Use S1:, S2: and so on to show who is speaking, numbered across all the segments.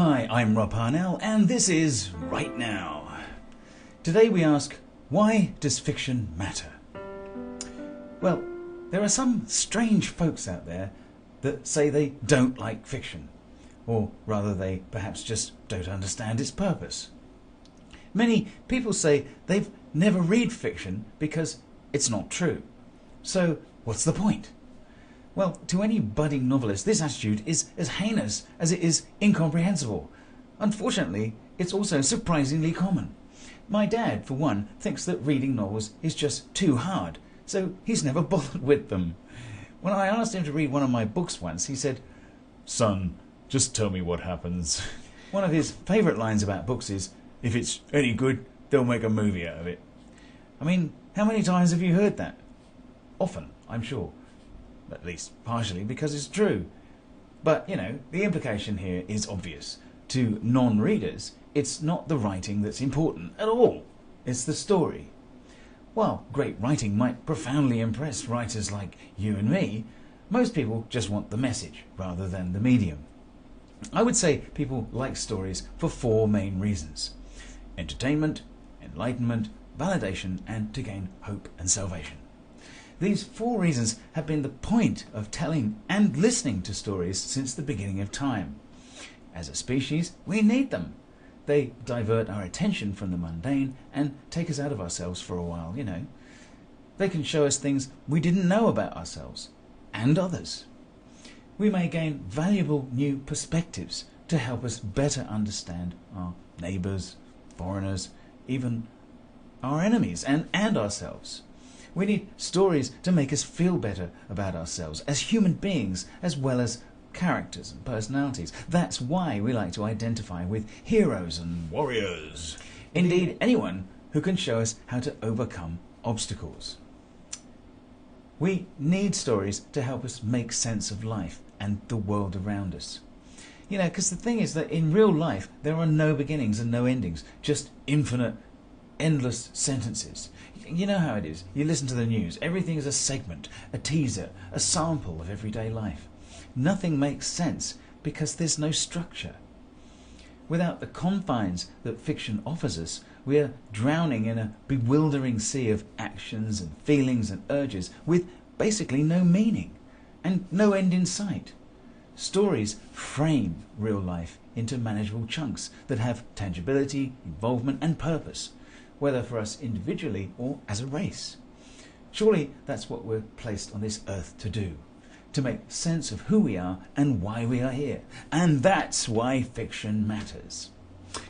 S1: Hi, I'm Rob Parnell, and this is Right Now. Today we ask, why does fiction matter? Well, there are some strange folks out there that say they don't like fiction, or rather they perhaps just don't understand its purpose. Many people say they've never read fiction because it's not true. So what's the point? Well, to any budding novelist, this attitude is as heinous as it is incomprehensible. Unfortunately, it's also surprisingly common. My dad, for one, thinks that reading novels is just too hard, so he's never bothered with them. When I asked him to read one of my books once, he said, "Son, just tell me what happens." One of his favourite lines about books is, "If it's any good, they'll make a movie out of it." I mean, how many times have you heard that? Often, I'm sure. At least partially because it's true. But, the implication here is obvious. To non-readers, it's not the writing that's important at all. It's the story. While great writing might profoundly impress writers like you and me, most people just want the message rather than the medium. I would say people like stories for four main reasons: entertainment, enlightenment, validation, and to gain hope and salvation. These four reasons have been the point of telling and listening to stories since the beginning of time. As a species, we need them. They divert our attention from the mundane and take us out of ourselves for a while, They can show us things we didn't know about ourselves and others. We may gain valuable new perspectives to help us better understand our neighbours, foreigners, even our enemies and ourselves. We need stories to make us feel better about ourselves as human beings, as well as characters and personalities. That's why we like to identify with heroes and warriors. Indeed, anyone who can show us how to overcome obstacles. We need stories to help us make sense of life and the world around us. Because the thing is that in real life, there are no beginnings and no endings, just infinite, endless sentences. You know how it is. You listen to the news. Everything is a segment, a teaser, a sample of everyday life. Nothing makes sense because there's no structure. Without the confines that fiction offers us, we are drowning in a bewildering sea of actions and feelings and urges with basically no meaning and no end in sight. Stories frame real life into manageable chunks that have tangibility, involvement and purpose, whether for us individually or as a race. Surely that's what we're placed on this earth to do, to make sense of who we are and why we are here. And that's why fiction matters.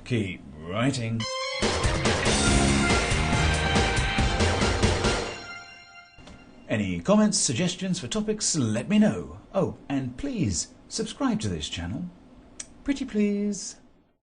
S1: Keep writing. Any comments, suggestions for topics, let me know. Oh, and please subscribe to this channel. Pretty please.